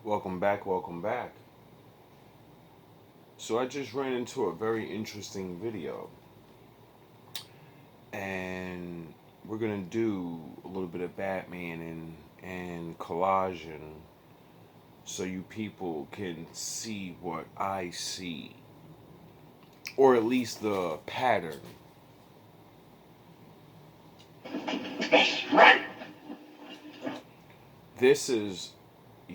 Welcome back, welcome back. So I just ran into a very interesting video and we're gonna do a little bit of Batman and collaging so you people can see what I see. Or at least the pattern. Right. This is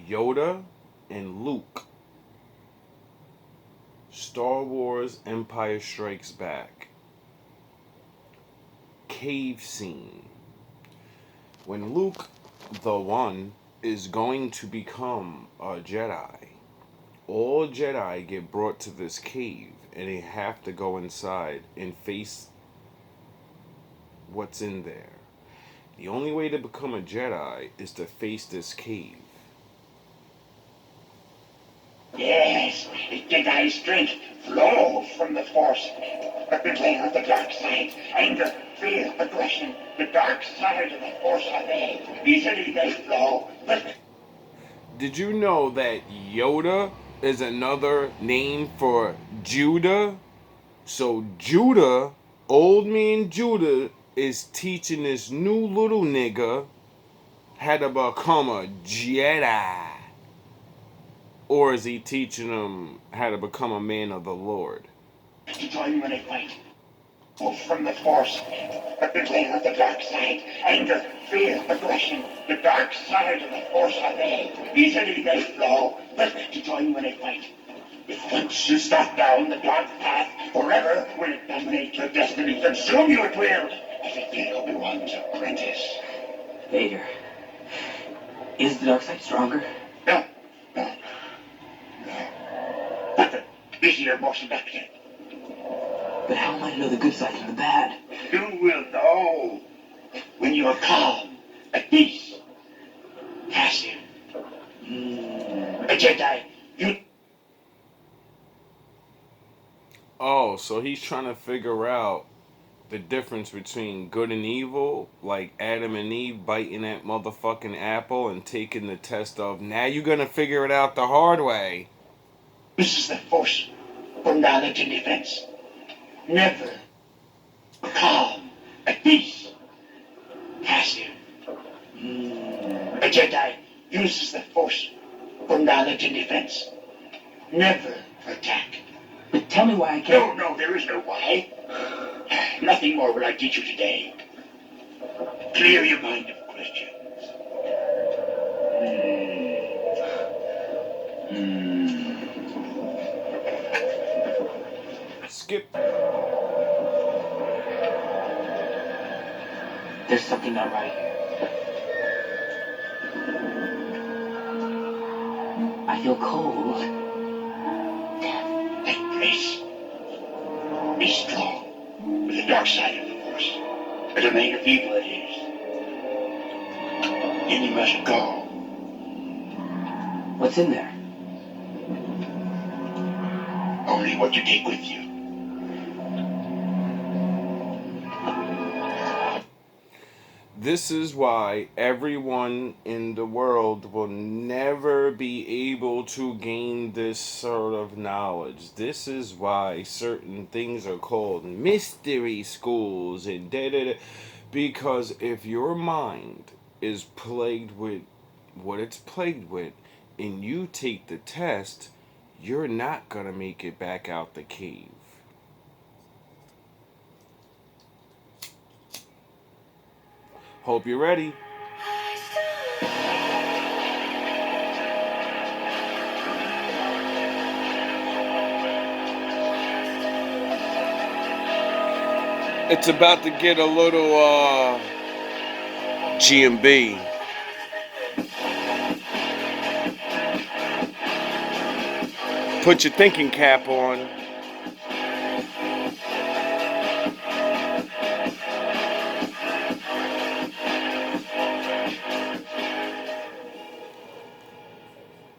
Yoda and Luke. Star Wars Empire Strikes Back. Cave scene. When Luke, the One, is going to become a Jedi, all Jedi get brought to this cave and they have to go inside and face what's in there. The only way to become a Jedi is to face this cave. Yes, Jedi strength flows from the Force. A betrayal of the dark side, anger, fear, aggression. The dark side of the Force are they. Easily they flow. But Did you know that Yoda is another name for Judah? So Judah, old man Judah, is teaching this new little nigga how to become a Jedi. Or is he teaching him how to become a man of the Lord? to join when I fight. Flows from the Force. A betrayal of the dark side, anger, fear, aggression. The dark side of the Force are they. Easily they flow. But to join when I fight. If once you start down the dark path, forever will it dominate your destiny. Consume you it will. As it did Obi-Wan's apprentice. Vader, is the dark side stronger? No, no, no. But this year motion back yet. But how am I to know the good side from the bad? You will know when you are calm, at peace, passive. A Jedi, you. Oh, so he's trying to figure out the difference between good and evil, like Adam and Eve biting that motherfucking apple and taking the test of, now you're gonna figure it out the hard way. This is the Force for knowledge and defense. Never calm, at peace, passive. A Jedi uses the Force for knowledge and defense. Never for attack. But tell me why I can't. No, there is no why. Nothing more will I teach you today. Clear your mind of questions. Skip. There's something not right here. I feel cold. Take place. Be strong with the dark side of the Force. A domain of evil it is. And you must go. What's in there? Only what you take with you. This is why everyone in the world will never be able to gain this sort of knowledge. This is why certain things are called mystery schools and da da da. Because if your mind is plagued with what it's plagued with and you take the test, you're not gonna make it back out the cave. Hope you're ready. It's about to get a little GMB. Put your thinking cap on.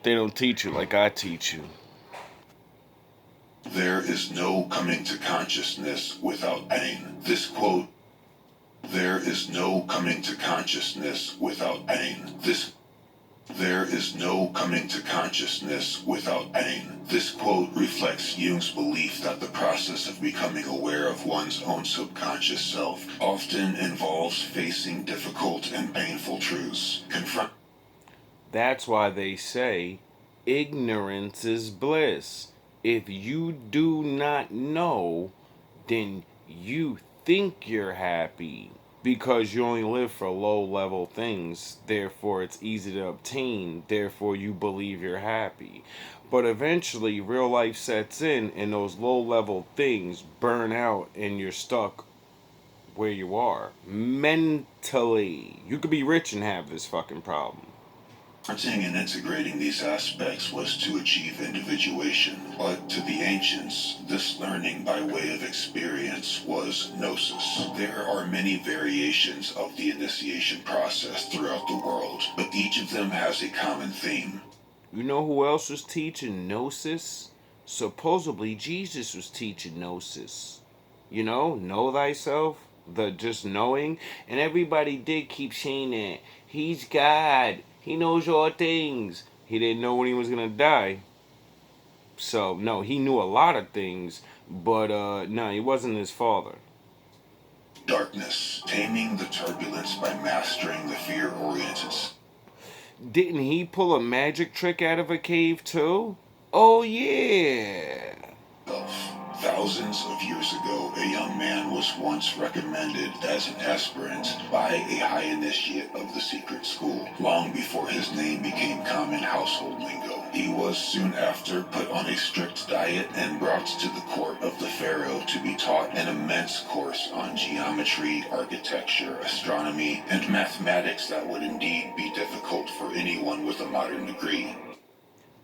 They don't teach you like I teach you. There is no coming to consciousness without pain. This quote, there is no coming to consciousness without pain. This There is no coming to consciousness without pain. This quote reflects Jung's belief that the process of becoming aware of one's own subconscious self often involves facing difficult and painful truths. That's why they say ignorance is bliss. If you do not know, then you think you're happy because you only live for low level things. Therefore, it's easy to obtain. Therefore, you believe you're happy. But eventually, real life sets in, and those low level things burn out, and you're stuck where you are mentally. You could be rich and have this fucking problem. Confronting and integrating these aspects was to achieve individuation, but to the ancients, this learning by way of experience was gnosis. There are many variations of the initiation process throughout the world, but each of them has a common theme. You know who else was teaching gnosis? Supposedly Jesus was teaching gnosis. You know thyself, the just knowing. And everybody did keep saying that. He's God. He knows all things. He didn't know when he was going to die. So, no, he knew a lot of things. But, no, he wasn't his father. Darkness, taming the turbulence by mastering the fear-oriented. Didn't he pull a magic trick out of a cave, too? Oh, yeah. Thousands of years ago, a young man was once recommended as an aspirant by a high initiate of the secret school, long before his name became common household lingo. He was soon after put on a strict diet and brought to the court of the pharaoh to be taught an immense course on geometry, architecture, astronomy, and mathematics that would indeed be difficult for anyone with a modern degree.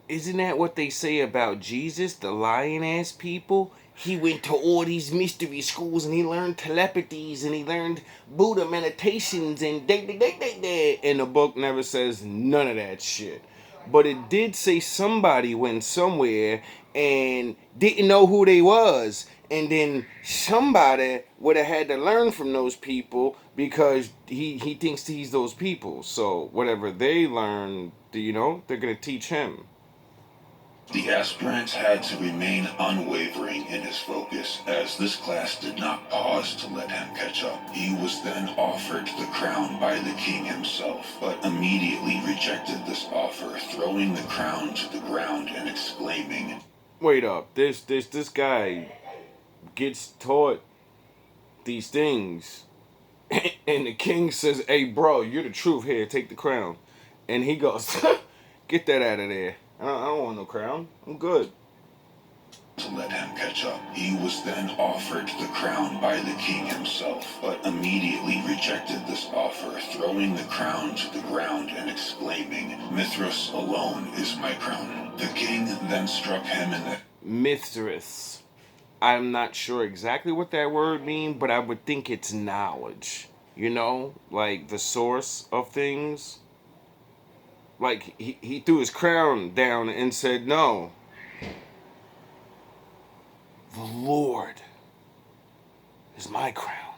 Isn't that what they say about Jesus, the lion-ass people? He went to all these mystery schools and he learned telepathies and he learned Buddha meditations and and the book never says none of that shit. But it did say somebody went somewhere and didn't know who they was. And then somebody would have had to learn from those people because he thinks he's those people. So whatever they learn, they're going to teach him. The aspirant had to remain unwavering in his focus, as this class did not pause to let him catch up. He was then offered the crown by the king himself, but immediately rejected this offer, throwing the crown to the ground and exclaiming, Wait up, this guy gets taught these things, and the king says, "Hey, bro, you're the truth. Here, take the crown." And he goes, "Get that out of there. I don't want no crown. I'm good." to let him catch up. He was then offered the crown by the king himself, but immediately rejected this offer, throwing the crown to the ground and exclaiming, "Mithras alone is my crown." The king then struck him in the Mithras. I'm not sure exactly what that word means, but I would think it's knowledge. Like the source of things. Like he threw his crown down and said, "No. The Lord is my crown.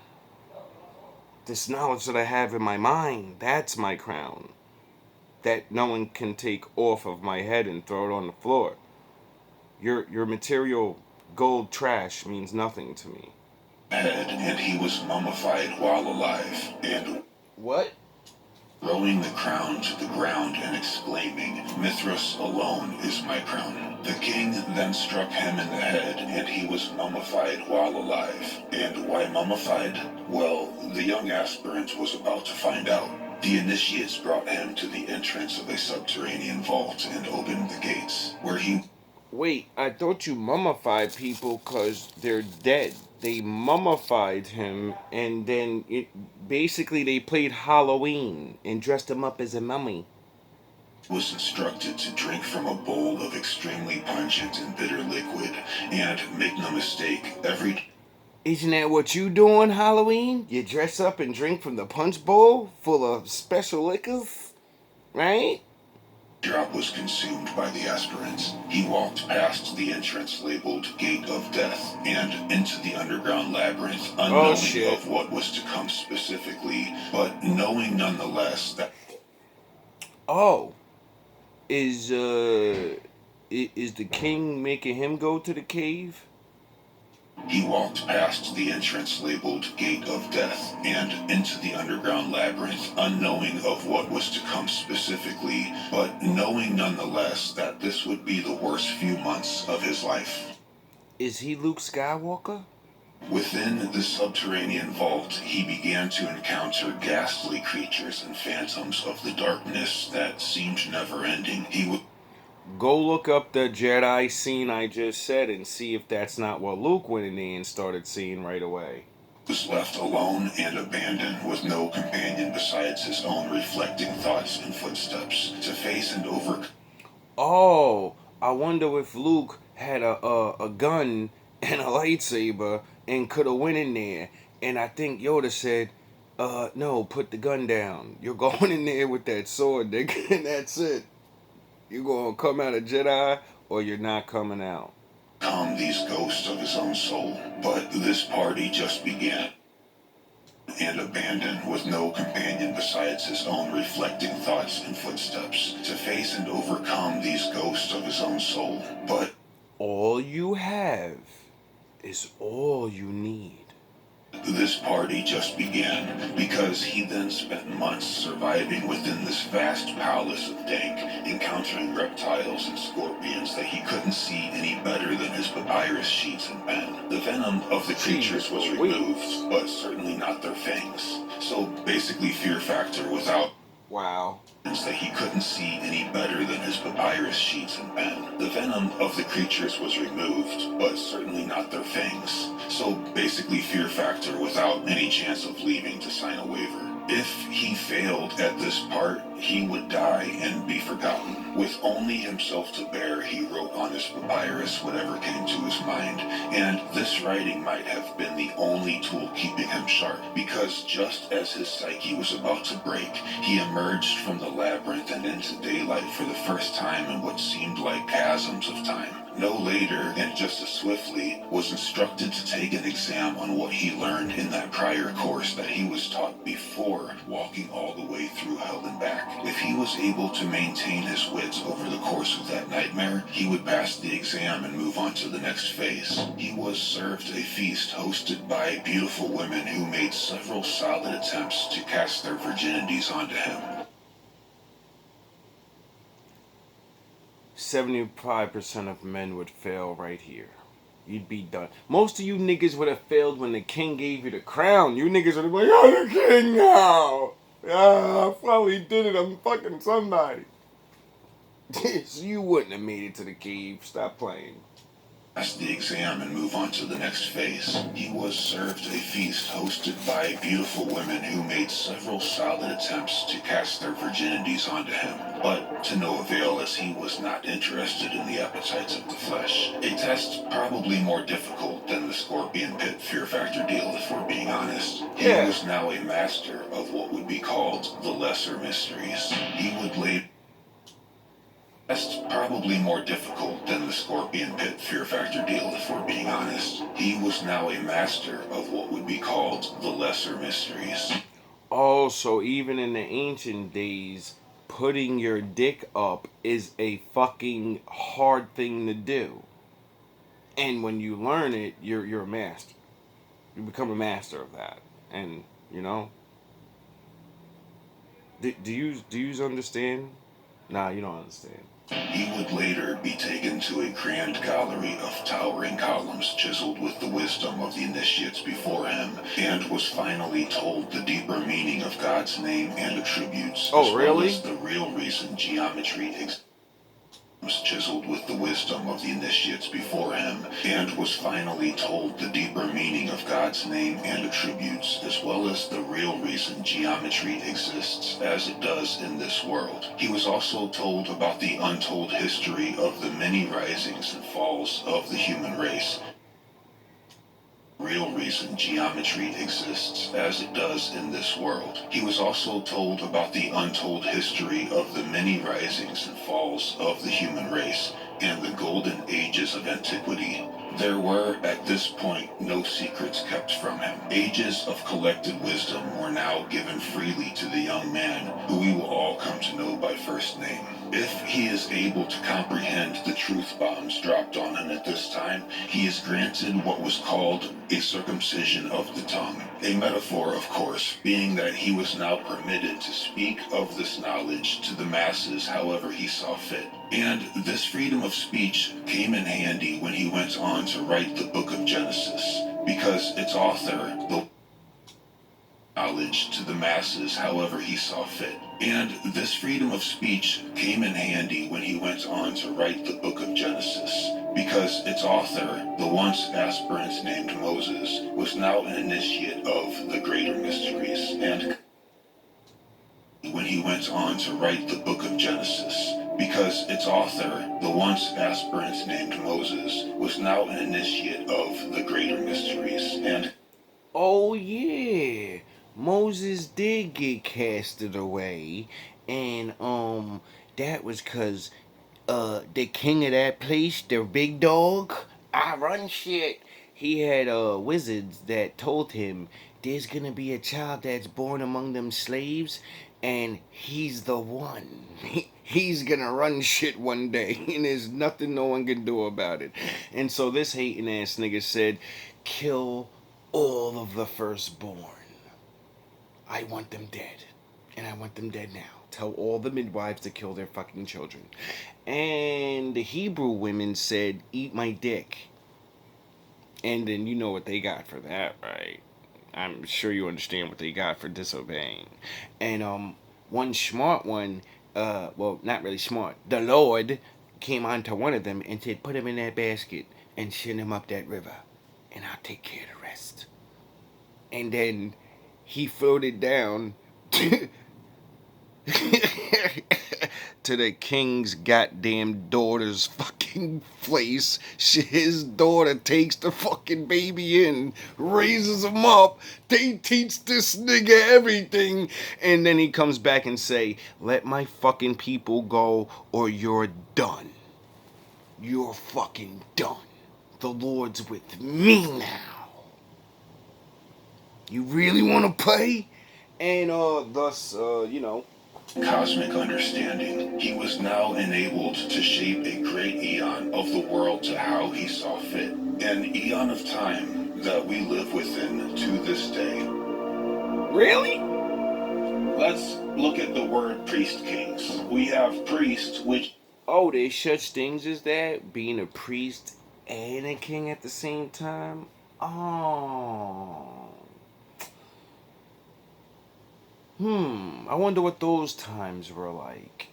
This knowledge that I have in my mind, that's my crown. That no one can take off of my head and throw it on the floor. Your material gold trash means nothing to me." head, and he was mummified while alive, and What? throwing the crown to the ground and exclaiming, "Mithras alone is my crown." The king then struck him in the head, and he was mummified while alive. And why mummified? Well, the young aspirant was about to find out. The initiates brought him to the entrance of a subterranean vault and opened the gates, where he... Wait, I thought you mummified people because they're dead. They mummified him, and then basically they played Halloween and dressed him up as a mummy. was instructed to drink from a bowl of extremely pungent and bitter liquid, and make no mistake, every Isn't that what you do on Halloween? You dress up and drink from the punch bowl full of special liquors, right? drop was consumed by the aspirants. He walked past the entrance labeled Gate of Death and into the underground labyrinth, unknowing of what was to come specifically, but knowing nonetheless that... Oh, Is is the king making him go to the cave? He walked past the entrance labeled Gate of Death and into the underground labyrinth, unknowing of what was to come specifically, but knowing nonetheless that this would be the worst few months of his life. Is he Luke Skywalker? Within the subterranean vault, he began to encounter ghastly creatures and phantoms of the darkness that seemed never-ending. He would Go look up the Jedi scene I just said and see if that's not what Luke went in there and started seeing right away. was left alone and abandoned with no companion besides his own reflecting thoughts and footsteps to face and overcome. Oh, I wonder if Luke had a gun and a lightsaber and could have went in there. And I think Yoda said, no, put the gun down. You're going in there with that sword, nigga, and that's it. You're going to come out a Jedi or you're not coming out. These ghosts of his own soul, but this party just began. And abandoned with no companion besides his own reflecting thoughts and footsteps to face and overcome these ghosts of his own soul, but all you have is all you need. This party just began because he then spent months surviving within this vast palace of dank, encountering reptiles and scorpions that he couldn't see any better than his papyrus sheets and pen. The venom of the creatures was removed, but certainly not their fangs. So basically fear factor without wow. That he couldn't see any better than his papyrus sheets and pen. The venom of the creatures was removed, but certainly not their fangs. So basically fear factor without any chance of leaving to sign a waiver. If he failed at this part, he would die and be forgotten. With only himself to bear, he wrote on his papyrus whatever came to his mind, and this writing might have been the only tool keeping him sharp, because just as his psyche was about to break, he emerged from the labyrinth and into daylight for the first time in what seemed like chasms of time. No later, and just as swiftly, was instructed to take an exam on what he learned in that prior course that he was taught before walking all the way through hell and back. If he was able to maintain his wits over the course of that nightmare, he would pass the exam and move on to the next phase. He was served a feast hosted by beautiful women who made several solid attempts to cast their virginities onto him. 75% of men would fail right here. You'd be done. Most of you niggas would have failed when the king gave you the crown. You niggas would have been like, I'm the king now. Ah, I finally did it. I'm fucking somebody. So you wouldn't have made it to the cave. Stop playing. Pass the exam and move on to the next phase. He was served a feast hosted by beautiful women who made several solid attempts to cast their virginities onto him, but to no avail as he was not interested in the appetites of the flesh. A test probably more difficult than the scorpion pit fear factor deal, if we're being honest. He was now a master of what would be called the lesser mysteries. He would lay That's probably more difficult than the scorpion pit fear factor deal, if we're being honest. He was now a master of what would be called the lesser mysteries. Oh, so even in the ancient days, putting your dick up is a fucking hard thing to do. And when you learn it, you're a master. You become a master of that. And, you know, do you understand? Nah, you don't understand. He would later be taken to a grand gallery of towering columns chiseled with the wisdom of the initiates before him, and was finally told the deeper meaning of God's name and attributes, as well as the real reason geometry exists. Chiseled with the wisdom of the initiates before him, and was finally told the deeper meaning of God's name and attributes, as well as the real reason geometry exists as it does in this world. He was also told about the untold history of the many risings and falls of the human race. Real reason geometry exists as it does in this world. He was also told about the untold history of the many risings and falls of the human race and the golden ages of antiquity. There were, at this point, no secrets kept from him. Ages of collected wisdom were now given freely to the young man, who we will all come to know by first name. If he is able to comprehend the truth bombs dropped on him at this time, he is granted what was called a circumcision of the tongue. A metaphor, of course, being that he was now permitted to speak of this knowledge to the masses however he saw fit. And this freedom of speech came in handy when he went on to write the book of Genesis, because its author, the knowledge to the masses however he saw fit. And this freedom of speech came in handy when he went on to write the book of Genesis, because its author, the once aspirant named Moses, was now an initiate of the greater mysteries. And when he went on to write the book of Genesis, because its author, the once aspirant named Moses, was now an initiate of the greater mysteries. And oh yeah, Moses did get casted away, and that was cause the king of that place, the big dog, I run shit. He had wizards that told him there's gonna be a child that's born among them slaves, and he's the one. He's gonna run shit one day, and there's nothing no one can do about it. And so this hating ass nigga said, kill all of the firstborn. I want them dead. And I want them dead now. Tell all the midwives to kill their fucking children. And the Hebrew women said, eat my dick. And then you know what they got for that, right? I'm sure you understand what they got for disobeying. And one smart one, well, not really smart, the Lord came onto one of them and said, put him in that basket and send him up that river. And I'll take care of the rest. And then he floated down to the king's goddamn daughter's fucking place. His daughter takes the fucking baby in, raises him up. They teach this nigga everything. And then he comes back and say, let my fucking people go or you're done. You're fucking done. The Lord's with me now. You really want to play? And thus, cosmic understanding, he was now enabled to shape a great eon of the world to how he saw fit. An eon of time that we live within to this day. Really? Let's look at the word priest kings. We have priest, which... Oh, there's such things as that? Being a priest and a king at the same time? Oh. I wonder what those times were like.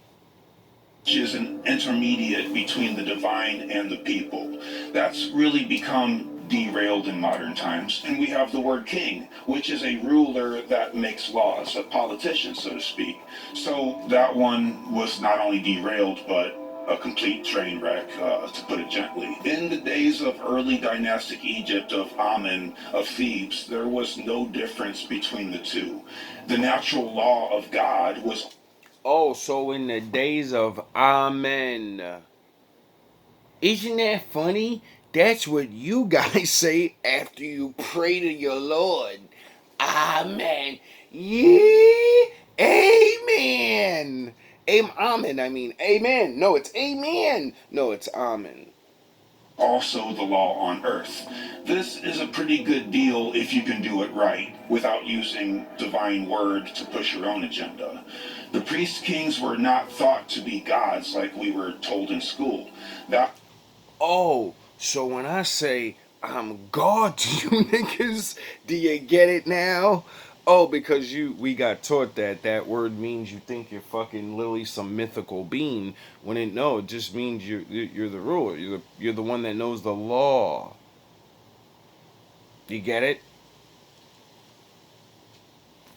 which is an intermediate between the divine and the people. That's really become derailed in modern times. And we have the word king, which is a ruler that makes laws, a politician, so to speak. So that one was not only derailed, but a complete train wreck, to put it gently. In the days of early dynastic Egypt, of Amen, of Thebes, there was no difference between the two. The natural law of God was... Oh, so in the days of Amen. Isn't that funny? That's what you guys say after you pray to your Lord. Amen. Yeah. Amen. Amen. I mean, amen. No, it's amen. No, it's amen. also the law on earth. This is a pretty good deal if you can do it right, without using divine word to push your own agenda. The priest kings were not thought to be gods like we were told in school. That... Oh, so when I say I'm God to you niggas, do you get it now? Oh, because we got taught that word means you think you're fucking literally some mythical being, when it just means you're the ruler. You're the one that knows the law. You get it?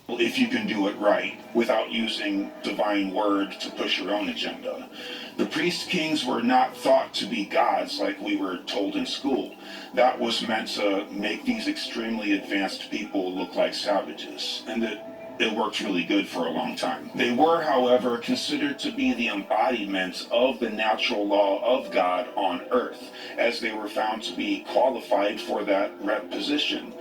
if you can do it right, without using divine word to push your own agenda. The priest kings were not thought to be gods like we were told in school. That was meant to make these extremely advanced people look like savages, and it worked really good for a long time. They were, however, considered to be the embodiment of the natural law of God on earth, as they were found to be qualified for that rep position.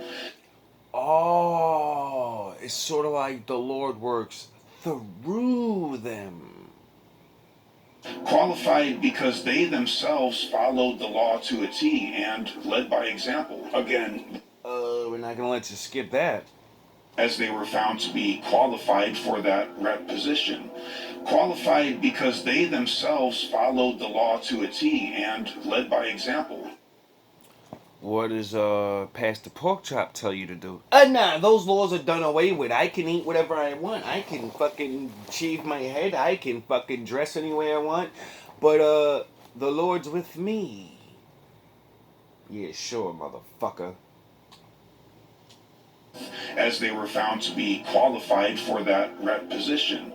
Oh, it's sort of like the Lord works through them. Qualified because they themselves followed the law to a T and led by example. Again, we're not gonna let you skip that. as they were found to be qualified for that rep position. Qualified because they themselves followed the law to a T and led by example. What does Pastor Porkchop tell you to do? Nah, those laws are done away with. I can eat whatever I want. I can fucking shave my head. I can fucking dress any way I want. But the Lord's with me. Yeah, sure, motherfucker. As they were found to be qualified for that rep position.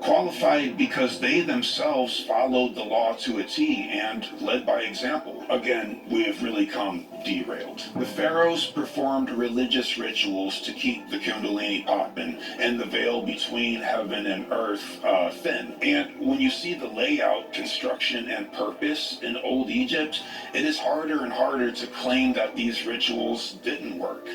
Qualified because they themselves followed the law to a T and led by example. Again, we have really come derailed. The pharaohs performed religious rituals to keep the kundalini popping and the veil between heaven and earth thin. And when you see the layout, construction, and purpose in old Egypt, it is harder and harder to claim that these rituals didn't work.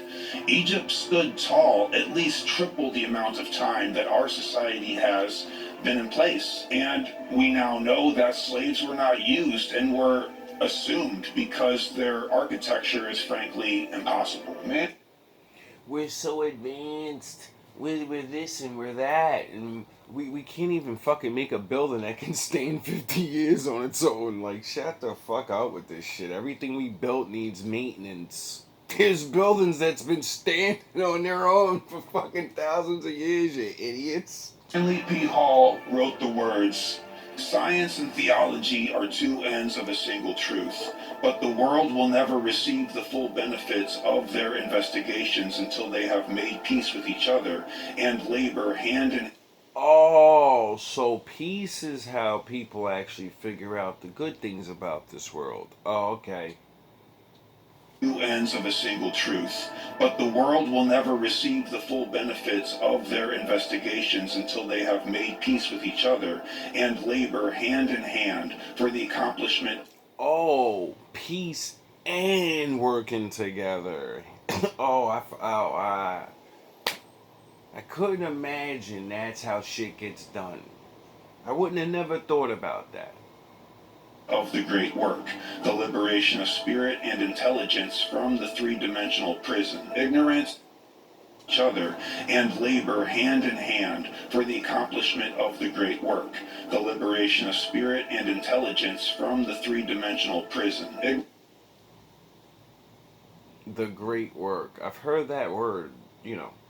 Egypt stood tall at least triple the amount of time that our society has been in place. And we now know that slaves were not used and were assumed because their architecture is frankly impossible. Man, We're so advanced. We're this and we're that. And we can't even fucking make a building that can stand 50 years on its own. Like, shut the fuck out with this shit. Everything we built needs maintenance. There's buildings that's been standing on their own for fucking thousands of years, you idiots. Stanley P. Hall wrote the words, "Science and theology are two ends of a single truth, but the world will never receive the full benefits of their investigations until they have made peace with each other and labor hand in." Oh, so peace is how people actually figure out the good things about this world. Oh, okay. Two ends of a single truth, but the world will never receive the full benefits of their investigations until they have made peace with each other and labor hand in hand for the accomplishment. Oh, peace and working together. I couldn't imagine that's how shit gets done. I wouldn't have never thought about that. Of the great work, the liberation of spirit and intelligence from the three-dimensional prison, ignorance, each other, and labor hand in hand for the accomplishment of the great work, the liberation of spirit and intelligence from the three-dimensional prison. The great work. I've heard that word,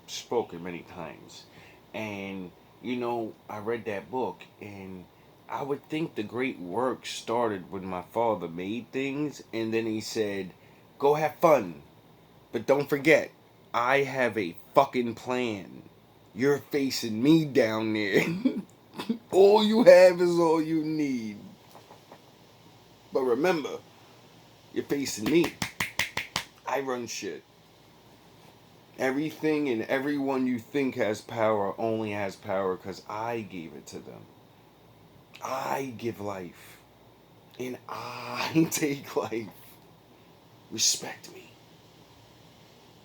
spoken many times. And, I read that book and I would think the great work started when my father made things and then he said, go have fun. But don't forget, I have a fucking plan. You're facing me down there. All you have is all you need. But remember, you're facing me. I run shit. Everything and everyone you think has power only has power because I gave it to them. I give life. And I take life. Respect me.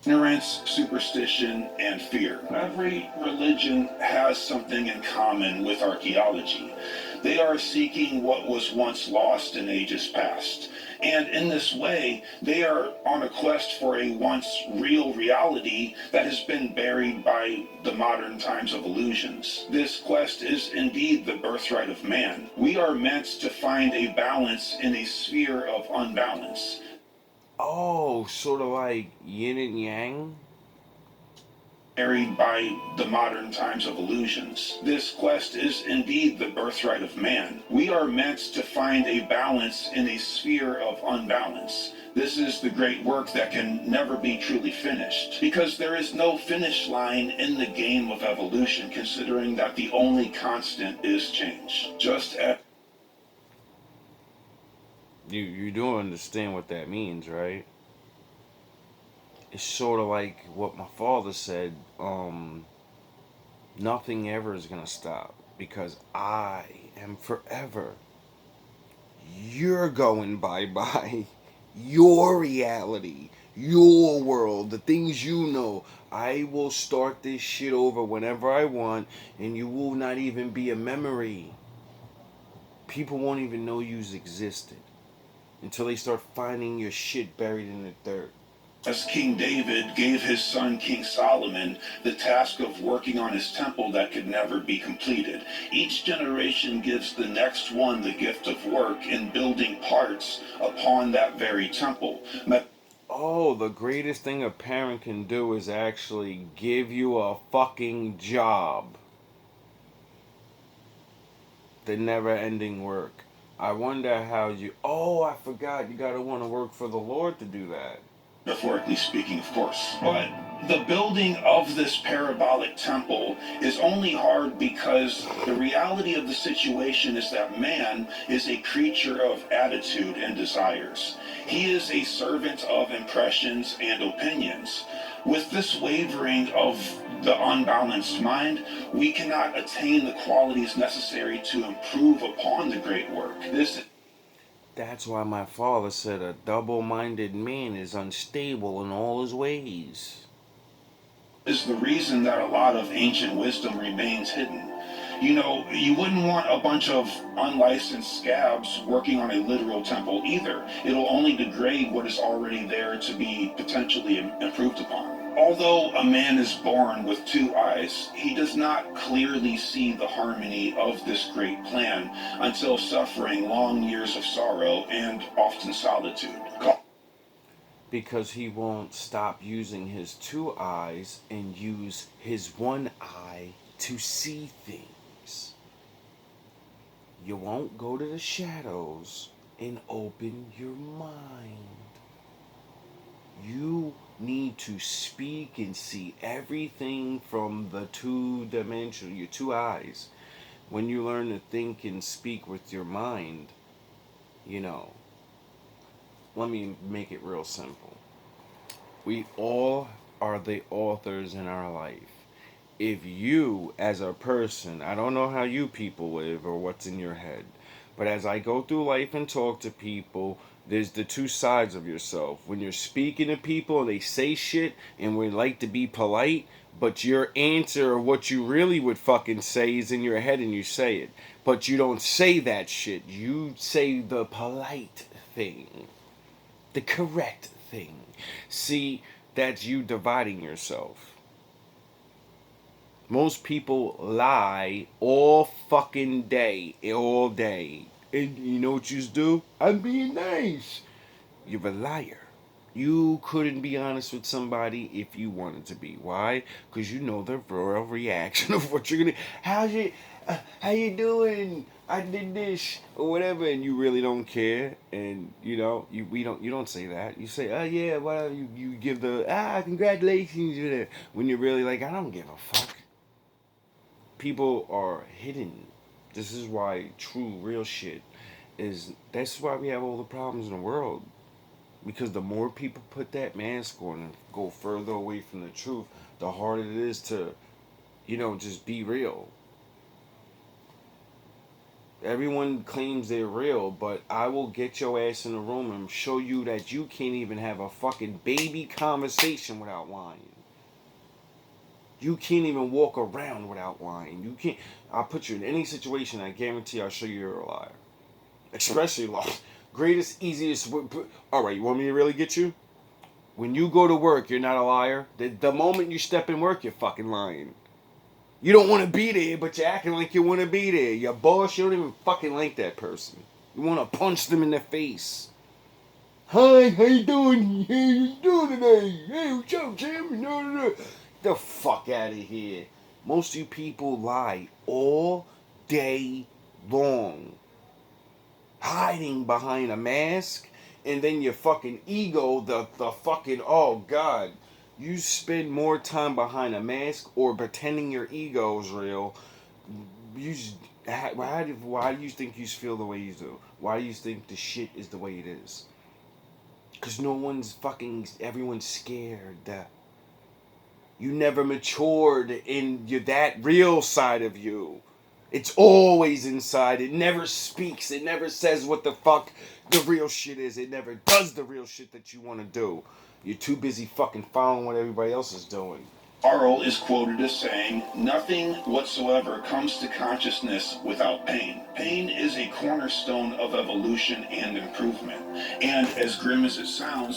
Ignorance, superstition, and fear. Every religion has something in common with archaeology. They are seeking what was once lost in ages past. And in this way, they are on a quest for a once real reality that has been buried by the modern times of illusions. This quest is indeed the birthright of man. We are meant to find a balance in a sphere of unbalance. Oh, sort of like yin and yang? Buried by the modern times of illusions. This quest is indeed the birthright of man. We are meant to find a balance in a sphere of unbalance. This is the great work that can never be truly finished, because there is no finish line in the game of evolution, considering that the only constant is change. Just as You do understand what that means, right? It's sort of like what my father said, nothing ever is going to stop because I am forever. You're going bye-bye. Your reality, your world, the things you know. I will start this shit over whenever I want and you will not even be a memory. People won't even know you existed until they start finding your shit buried in the dirt. As King David gave his son King Solomon the task of working on his temple that could never be completed. Each generation gives the next one the gift of work in building parts upon that very temple. Oh, the greatest thing a parent can do is actually give you a fucking job. The never ending work. I wonder how you. Oh, I forgot. You gotta want to work for the Lord to do that. Metaphorically speaking, of course. But the building of this parabolic temple is only hard because the reality of the situation is that man is a creature of attitude and desires. He is a servant of impressions and opinions. With this wavering of the unbalanced mind, we cannot attain the qualities necessary to improve upon the great work. That's why my father said a double-minded man is unstable in all his ways. Is the reason that a lot of ancient wisdom remains hidden. You know, you wouldn't want a bunch of unlicensed scabs working on a literal temple either. It'll only degrade what is already there to be potentially improved upon. Although a man is born with two eyes, he does not clearly see the harmony of this great plan until suffering long years of sorrow and often solitude. Because he won't stop using his two eyes and use his one eye to see things. You won't go to the shadows and open your mind. You need to speak and see everything from the two-dimensional, your two eyes. When you learn to think and speak with your mind, let me make it real simple. We all are the authors in our life. If you, as a person, I don't know how you people live or what's in your head, but as I go through life and talk to people, there's the two sides of yourself. When you're speaking to people and they say shit and we like to be polite, but your answer or what you really would fucking say is in your head and you say it. But you don't say that shit. You say the polite thing. The correct thing. See, that's you dividing yourself. Most people lie all fucking day, all day. And you know what you do? I'm being nice. You're a liar. You couldn't be honest with somebody if you wanted to be. Why? Because you know the real reaction of what you're gonna. How you doing? I did this or whatever, and you really don't care. And you don't say that. You say, oh yeah, whatever. You give the congratulations. When you're really like, I don't give a fuck. People are hidden. This is why true, real shit is. That's why we have all the problems in the world. Because the more people put that mask on and go further away from the truth, the harder it is to, just be real. Everyone claims they're real, but I will get your ass in the room and show you that you can't even have a fucking baby conversation without lying. You can't even walk around without lying. You can't. I'll put you in any situation. I guarantee I'll show you you're a liar. Especially lies. Greatest, easiest. All right, you want me to really get you? When you go to work, you're not a liar. The moment you step in work, you're fucking lying. You don't want to be there, but you're acting like you want to be there. Your boss, you don't even fucking like that person. You want to punch them in the face. Hi, how you doing? How you doing today? Hey, what's up, Jim? No. The fuck out of here. Most of you people lie all day long. Hiding behind a mask, and then your fucking ego, the fucking, oh God. You spend more time behind a mask or pretending your ego's real. Why do you think you feel the way you do? Why do you think the shit is the way it is? Because everyone's scared. You never matured in that real side of you. It's always inside. It never speaks. It never says what the fuck the real shit is. It never does the real shit that you want to do. You're too busy fucking following what everybody else is doing. Arl is quoted as saying, "Nothing whatsoever comes to consciousness without pain. Pain is a cornerstone of evolution and improvement. And as grim as it sounds,